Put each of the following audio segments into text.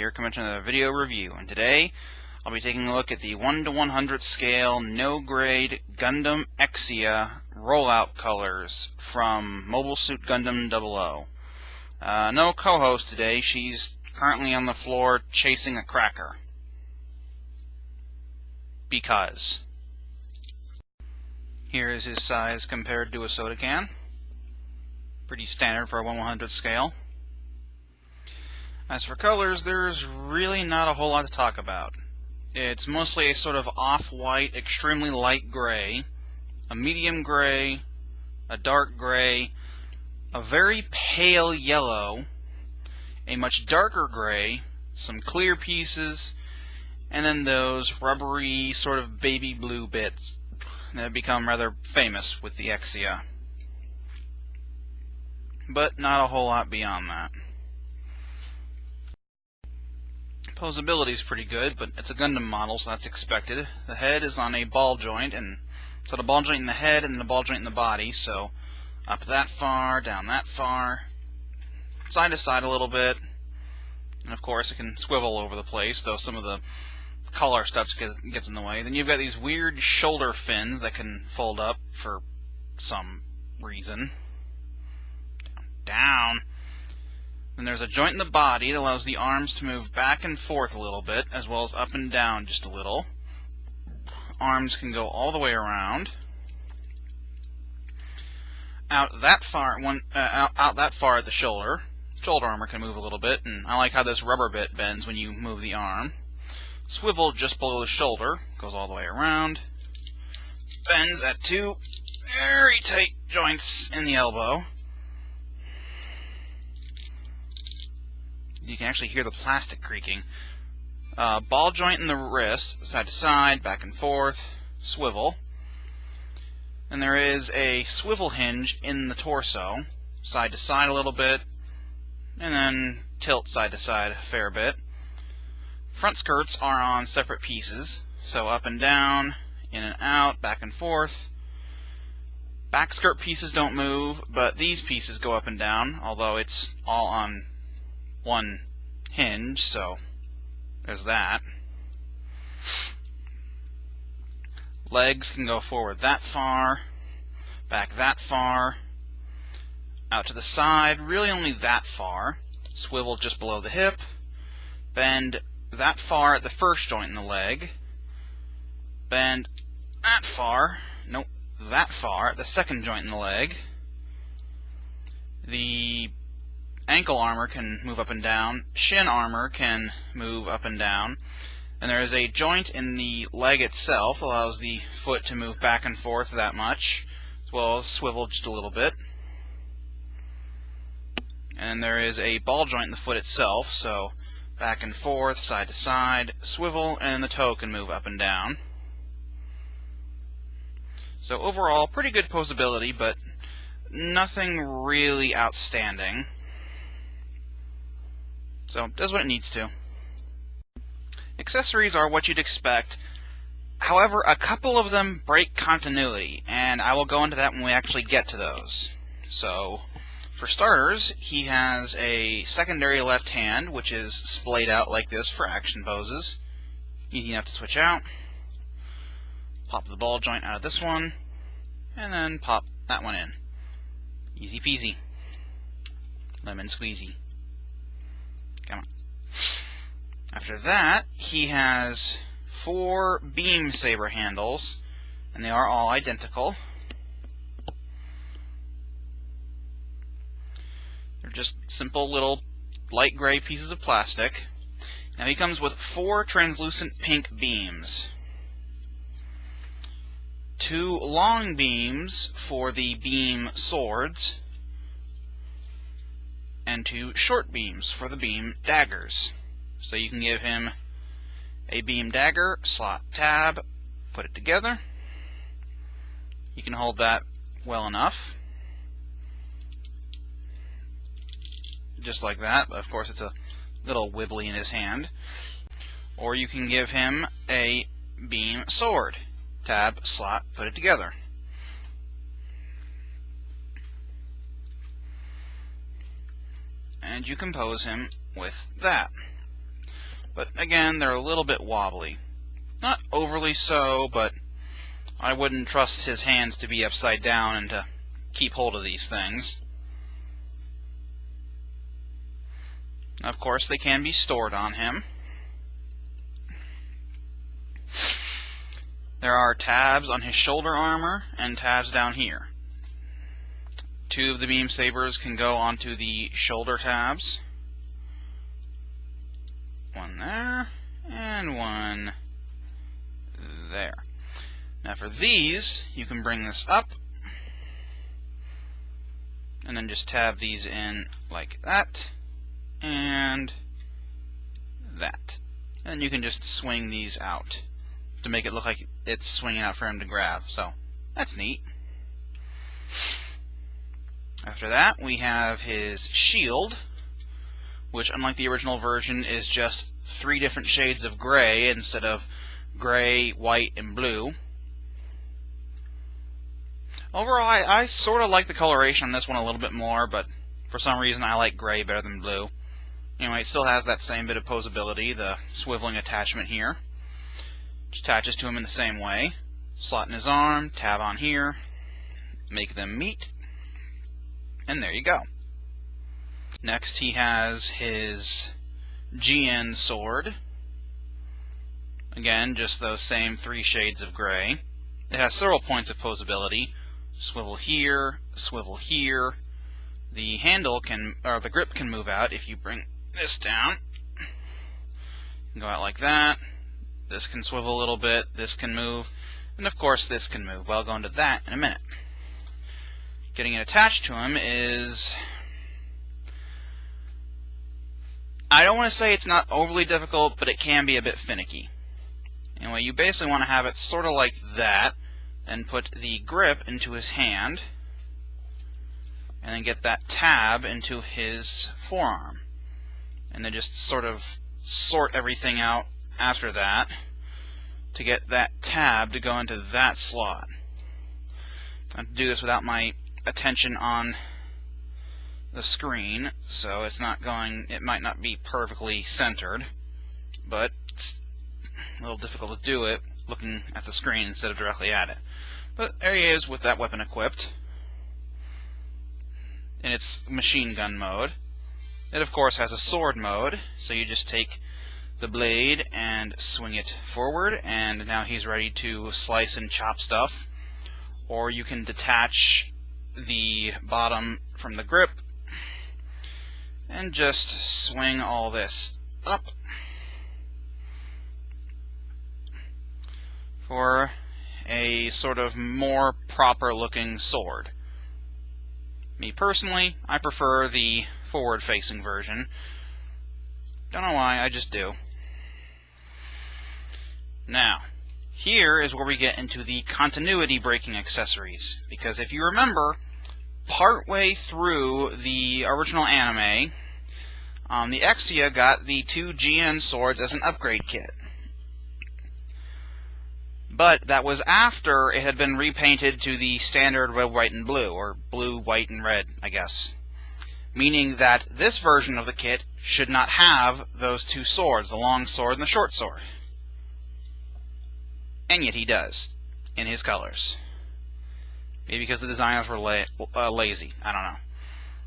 here, coming to another video review, and today I'll be taking a look at the 1 to 100 scale no-grade Gundam Exia Roll-Out Colors from Mobile Suit Gundam 00. No co-host today. She's currently on the floor chasing a cracker. Because. Here is his size compared to a soda can. Pretty standard for a 1/100 scale. As for colors, there's really not a whole lot to talk about. It's mostly a sort of off-white, extremely light gray, a medium gray, a dark gray, a very pale yellow, a much darker gray, some clear pieces, and then those rubbery sort of baby blue bits that have become rather famous with the Exia. But not a whole lot beyond that. Poseability is pretty good, but it's a Gundam model, so that's expected. The head is on a ball joint, and so the ball joint in the head and the ball joint in the body, so up that far, down that far, side to side a little bit, and of course it can swivel over the place, though some of the color stuff gets in the way. Then you've got these weird shoulder fins that can fold up for some reason. Down. Then there's a joint in the body that allows the arms to move back and forth a little bit, as well as up and down just a little. Arms can go all the way around. Out that far at the shoulder. Shoulder armor can move a little bit, and I like how this rubber bit bends when you move the arm. Swivel just below the shoulder, goes all the way around. Bends at two very tight joints in the elbow. You can actually hear the plastic creaking. Ball joint in the wrist, side to side, back and forth, swivel. And there is a swivel hinge in the torso, side to side a little bit, and then tilt side to side a fair bit. Front skirts are on separate pieces, so up and down, in and out, back and forth. Back skirt pieces don't move, but these pieces go up and down, although it's all on one hinge, so there's that. Legs can go forward that far, back that far, out to the side, really only that far. Swivel just below the hip, bend that far at the first joint in the leg, bend that far, nope, that far at the second joint in the leg. The ankle armor can move up and down, shin armor can move up and down, and there is a joint in the leg itself that allows the foot to move back and forth that much, as well as swivel just a little bit. And there is a ball joint in the foot itself, so back and forth, side to side, swivel, and the toe can move up and down. So overall, pretty good poseability, but nothing really outstanding. So it does what it needs to. Accessories are what you'd expect. However, a couple of them break continuity, and I will go into that when we actually get to those. So, for starters, he has a secondary left hand, which is splayed out like this for action poses. Easy enough to switch out. Pop the ball joint out of this one, and then pop that one in. Easy peasy. Lemon squeezy. Come on. After that, he has 4 beam saber handles, and they are all identical. They're just simple little light gray pieces of plastic. Now he comes with 4 translucent pink beams. 2 long beams for the beam swords, and 2 short beams for the beam daggers. So you can give him a beam dagger, slot tab, put it together. You can hold that well enough. Just like that, but of course it's a little wibbly in his hand. Or you can give him a beam sword, tab, slot, put it together. and you compose him with that. But again, they're a little bit wobbly. Not overly so, but I wouldn't trust his hands to be upside down and to keep hold of these things. Of course, they can be stored on him. There are tabs on his shoulder armor and tabs down here. 2 of the beam sabers can go onto the shoulder tabs. 1 there, and 1 there. Now for these, you can bring this up, and then just tab these in like that, and that. And you can just swing these out to make it look like it's swinging out for him to grab. So that's neat. After that, we have his shield, which, unlike the original version, is just 3 different shades of gray instead of gray, white, and blue. Overall, I sort of like the coloration on this one a little bit more, but for some reason I like gray better than blue. Anyway, it still has that same bit of poseability, the swiveling attachment here, which attaches to him in the same way. Slot in his arm, tab on here, make them meet, and there you go. Next, he has his GN sword. Again, just those same 3 shades of gray. It has several points of poseability. Swivel here, swivel here. The handle can, or the grip can move out if you bring this down. Go out like that. This can swivel a little bit, this can move, and of course this can move. Well, I'll go into that in a minute. Getting it attached to him is... I don't want to say it's not overly difficult, but it can be a bit finicky. Anyway, you basically want to have it sort of like that, and put the grip into his hand, and then get that tab into his forearm. And then just sort of sort everything out after that to get that tab to go into that slot. I have to do this without my attention on the screen, so it's not going, it might not be perfectly centered, but it's a little difficult to do it looking at the screen instead of directly at it. But there he is with that weapon equipped in its machine gun mode. It of course has a sword mode, so you just take the blade and swing it forward, and now he's ready to slice and chop stuff. Or you can detach the bottom from the grip and just swing all this up for a sort of more proper looking sword. Me personally, I prefer the forward facing version. Don't know why, I just do. Now, here is where we get into the continuity breaking accessories, because if you remember, partway through the original anime, the Exia got the 2 GN swords as an upgrade kit. But that was after it had been repainted to the standard red, white, and blue, or blue, white, and red, I guess. Meaning that this version of the kit should not have those 2 swords, the long sword and the short sword. And yet he does, in his colors. Maybe because the designers were lazy, I don't know.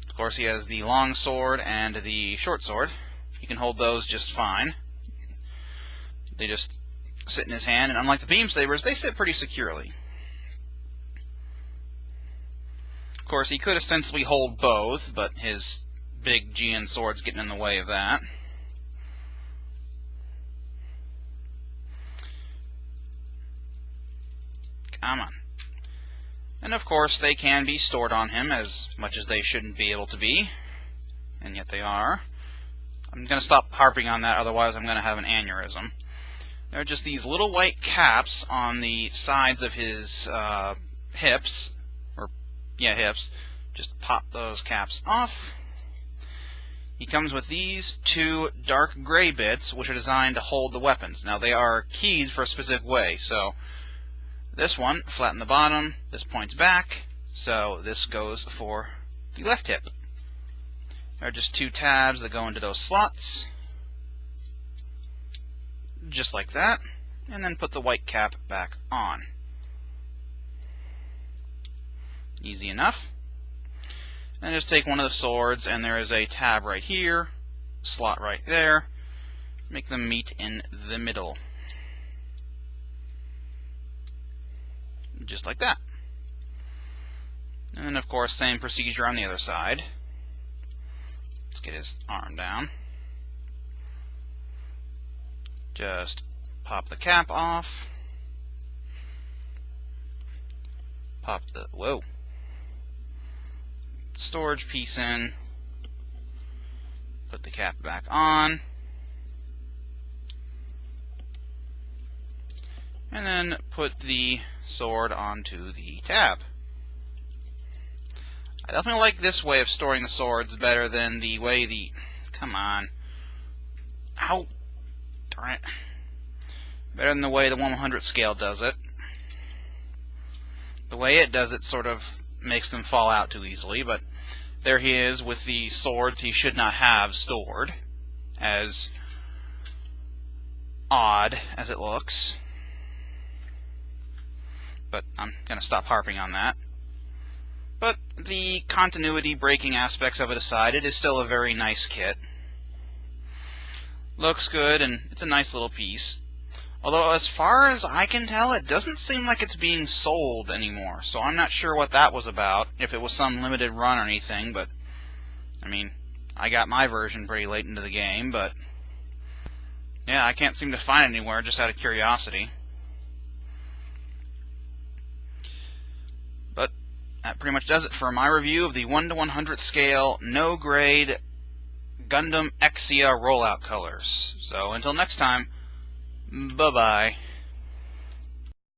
Of course, he has the long sword and the short sword. He can hold those just fine. They just sit in his hand, and unlike the beam sabers, they sit pretty securely. Of course, he could ostensibly hold both, but his big GN sword's getting in the way of that. Come on. And of course, they can be stored on him as much as they shouldn't be able to be, and yet they are. I'm going to stop harping on that, otherwise I'm going to have an aneurysm. There are just these little white caps on the sides of his hips, hips. Just pop those caps off. He comes with these 2 dark gray bits, which are designed to hold the weapons. Now, they are keyed for a specific way, so this one, flatten the bottom, this points back, so this goes for the left hip. There are just 2 tabs that go into those slots. just like that, and then put the white cap back on. Easy enough. And just take one of the swords, and there is a tab right here, slot right there. Make them meet in the middle. Just like that. And then, of course, same procedure on the other side. Let's get his arm down. Just pop the cap off. Pop the, whoa. Storage piece in. Put the cap back on. And then put the sword onto the tab. I definitely like this way of storing the swords better than the way the... Come on. Ow! Darn it. Better than the way the 1/100th scale does it. The way it does it sort of makes them fall out too easily, but there he is with the swords he should not have stored, as odd as it looks. But I'm going to stop harping on that. But the continuity breaking aspects of it aside, it is still a very nice kit. Looks good, and it's a nice little piece. Although, as far as I can tell, it doesn't seem like it's being sold anymore, so I'm not sure what that was about, if it was some limited run or anything, but, I mean, I got my version pretty late into the game, but, yeah, I can't seem to find it anywhere, just out of curiosity. But that pretty much does it for my review of the 1/100th scale, no-grade Gundam Exia Roll-Out Colors. So, until next time, bye-bye.